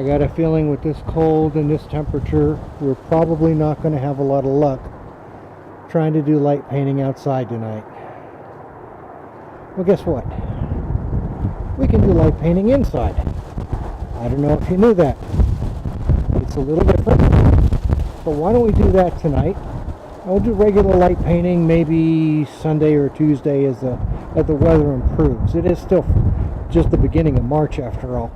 I got a feeling with this cold and this temperature, we're probably not going to have a lot of luck trying to do light painting outside tonight. Well, guess what? We can do light painting inside. I don't know if you knew that. It's a little different. But why don't we do that tonight? I'll do regular light painting maybe Sunday or Tuesday as the weather improves. It is still just the beginning of March after all.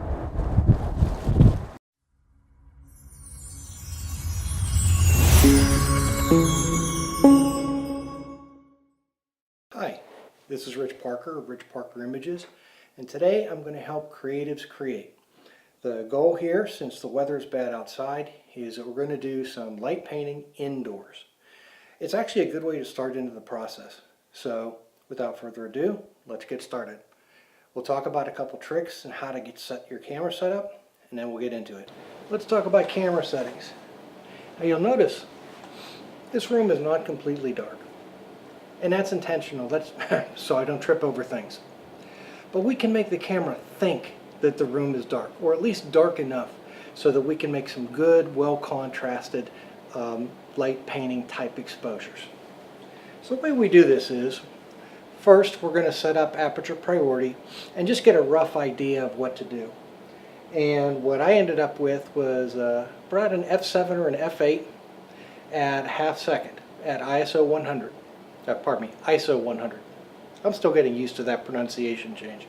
Hi, this is Rich Parker of Rich Parker Images, and today I'm going to help creatives create. The goal here, since the weather is bad outside, is that we're going to do some light painting indoors. It's actually a good way to start into the process. So, without further ado, let's get started. We'll talk about a couple tricks and how to get your camera set up, and then we'll get into it. Let's talk about camera settings. Now you'll notice this room is not completely dark. And that's intentional, that's so I don't trip over things. But we can make the camera think that the room is dark, or at least dark enough so that we can make some good, well-contrasted light painting type exposures. So the way we do this is, first we're going to set up aperture priority and just get a rough idea of what to do. And what I ended up with was brought an f7 or an f8 at half second at ISO 100. Pardon me, ISO 100. I'm still getting used to that pronunciation change.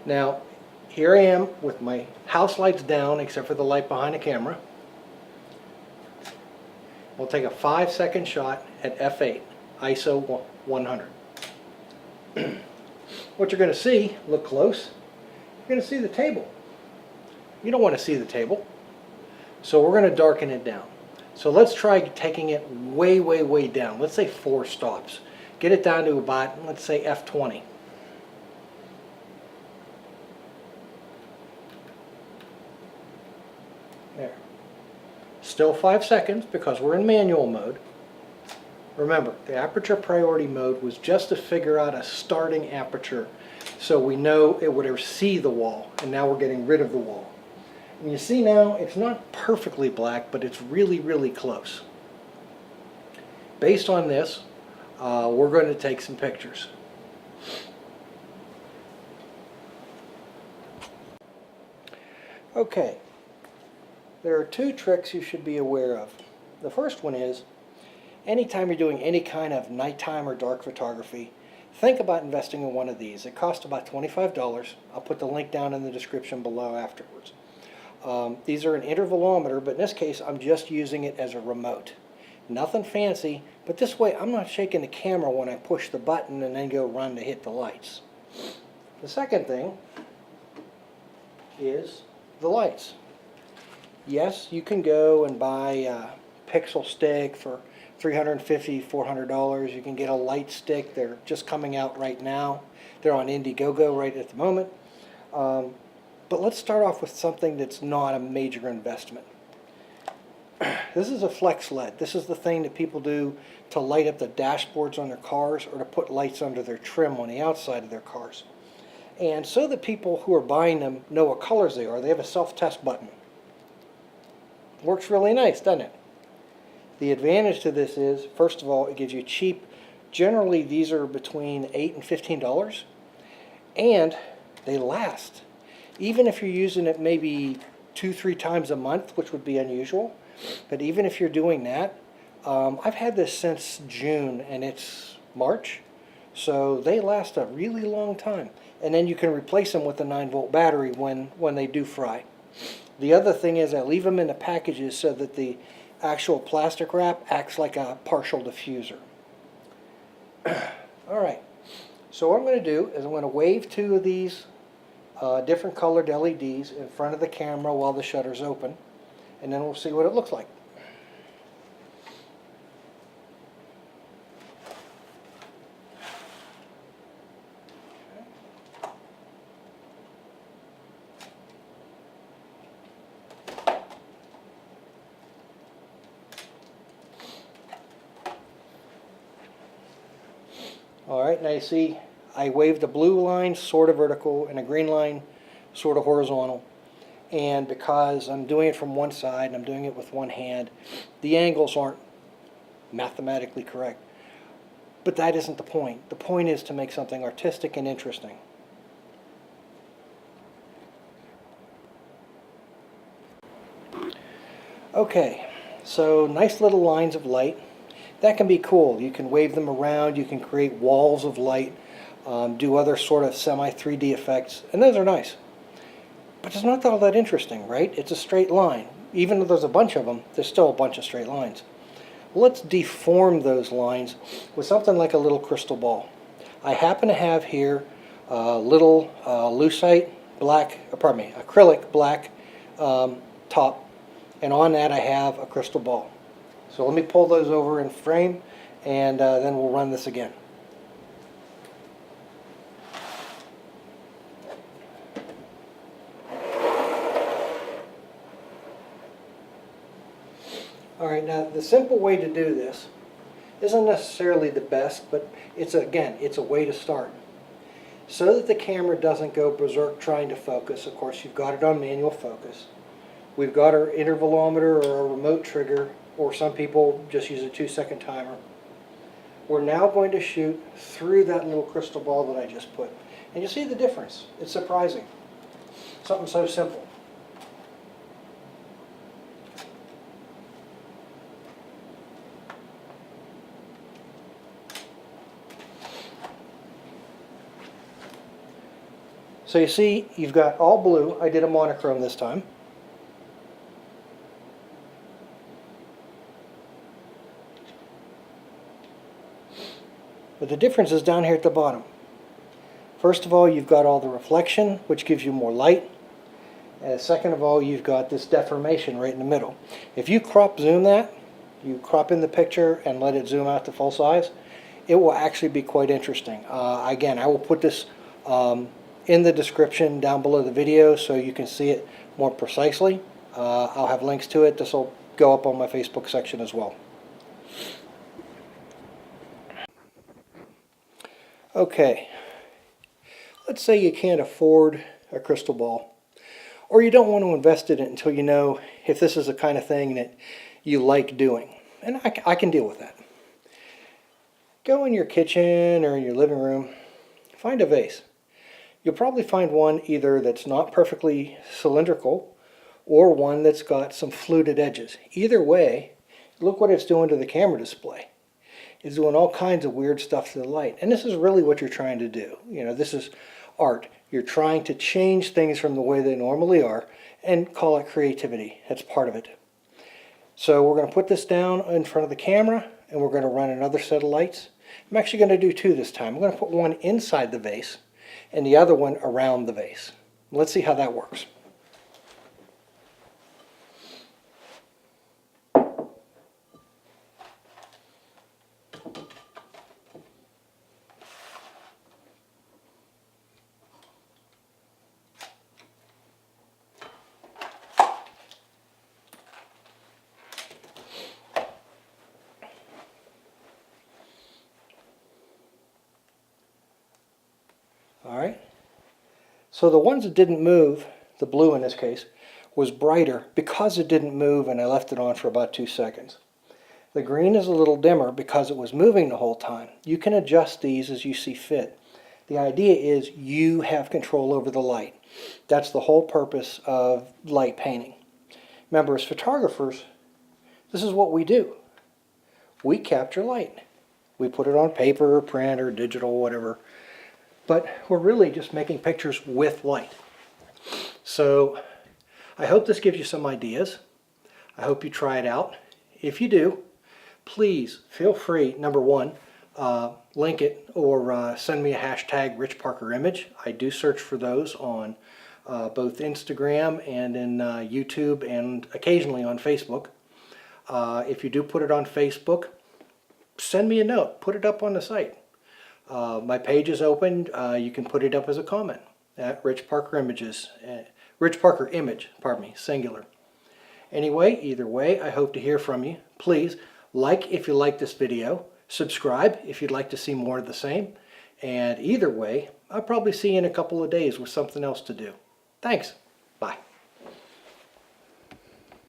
Now, here I am with my house lights down except for the light behind the camera. We'll take a 5-second shot at f8, ISO 100. What you're going to see, look close, you're going to see the table. You don't want to see the table, so we're going to darken it down. So let's try taking it way, way, way down. Let's say 4 stops. Get it down to about, let's say, f20. There. Still 5 seconds because we're in manual mode. Remember, the aperture priority mode was just to figure out a starting aperture so we know it would ever see the wall, and now we're getting rid of the wall. And you see now, it's not perfectly black, but it's really, really close. Based on this, we're going to take some pictures. Okay, there are 2 tricks you should be aware of. The first one is, anytime you're doing any kind of nighttime or dark photography, think about investing in one of these. It costs about $25. I'll put the link down in the description below afterwards. These are an intervalometer, but in this case I'm just using it as a remote. Nothing fancy, but this way I'm not shaking the camera when I push the button and then go run to hit the lights. The second thing is the lights. Yes, you can go and buy a pixel stick for $350, $400. You can get a light stick. They're just coming out right now. They're on Indiegogo right at the moment. But let's start off with something that's not a major investment. This is a flex LED. This is the thing that people do to light up the dashboards on their cars or to put lights under their trim on the outside of their cars. And so that people who are buying them know what colors they are, they have a self-test button. Works really nice, doesn't it? The advantage to this is, first of all, it gives you cheap. Generally, these are between $8 and $15, and they last. Even if you're using it maybe 2-3 times a month, which would be unusual, but even if you're doing that, I've had this since June and it's March, so they last a really long time. And then you can replace them with a 9-volt battery when they do fry. The other thing is I leave them in the packages so that the actual plastic wrap acts like a partial diffuser. Alright, so what I'm going to do is I'm going to wave 2 of these different colored LEDs in front of the camera while the shutter's open, and then we'll see what it looks like. Alright, now you see I waved a blue line sort of vertical and a green line sort of horizontal. And because I'm doing it from one side and I'm doing it with one hand, the angles aren't mathematically correct. But that isn't the point. The point is to make something artistic and interesting. Okay, so nice little lines of light. That can be cool. You can wave them around, you can create walls of light, do other sort of semi-3D effects, and those are nice. But it's not all that interesting, right? It's a straight line. Even though there's a bunch of them, there's still a bunch of straight lines. Let's deform those lines with something like a little crystal ball. I happen to have here a little lucite black, acrylic black top, and on that I have a crystal ball. So let me pull those over in frame, and then we'll run this again. Alright, now the simple way to do this isn't necessarily the best, but it's a way to start. So that the camera doesn't go berserk trying to focus, of course you've got it on manual focus. We've got our intervalometer or our remote trigger, or some people just use a 2-second timer. We're now going to shoot through that little crystal ball that I just put. And you see the difference. It's surprising. Something so simple. So you see, you've got all blue. I did a monochrome this time. But the difference is down here at the bottom. First of all, you've got all the reflection, which gives you more light. And second of all, you've got this deformation right in the middle. If you crop zoom that, you crop in the picture and let it zoom out to full size, it will actually be quite interesting. Again, I will put this in the description down below the video so you can see it more precisely. I'll have links to it. This will go up on my Facebook section as well. Okay, let's say you can't afford a crystal ball, or you don't want to invest in it until you know if this is the kind of thing that you like doing. And I can deal with that. Go in your kitchen or in your living room, find a vase. You'll probably find one either that's not perfectly cylindrical or one that's got some fluted edges. Either way, look what it's doing to the camera display. It's doing all kinds of weird stuff to the light. And this is really what you're trying to do. You know, this is art. You're trying to change things from the way they normally are and call it creativity. That's part of it. So we're going to put this down in front of the camera and we're going to run another set of lights. I'm actually going to do two this time. I'm going to put one inside the vase and the other one around the vase. Let's see how that works. Alright, so the ones that didn't move, the blue in this case, was brighter because it didn't move and I left it on for about 2 seconds. The green is a little dimmer because it was moving the whole time. You can adjust these as you see fit. The idea is you have control over the light. That's the whole purpose of light painting. Remember, as photographers, this is what we do. We capture light. We put it on paper, print, or digital, whatever. But we're really just making pictures with light. So I hope this gives you some ideas. I hope you try it out. If you do, please feel free, number one, link it or send me a hashtag Rich Parker image. I do search for those on both Instagram and in YouTube and occasionally on Facebook. If you do put it on Facebook, send me a note. Put it up on the site. My page is open. You can put it up as a comment at Rich Parker Images, Rich Parker Image, pardon me, singular. Anyway, either way, I hope to hear from you. Please like if you like this video, subscribe if you'd like to see more of the same, and either way, I'll probably see you in a couple of days with something else to do. Thanks. Bye.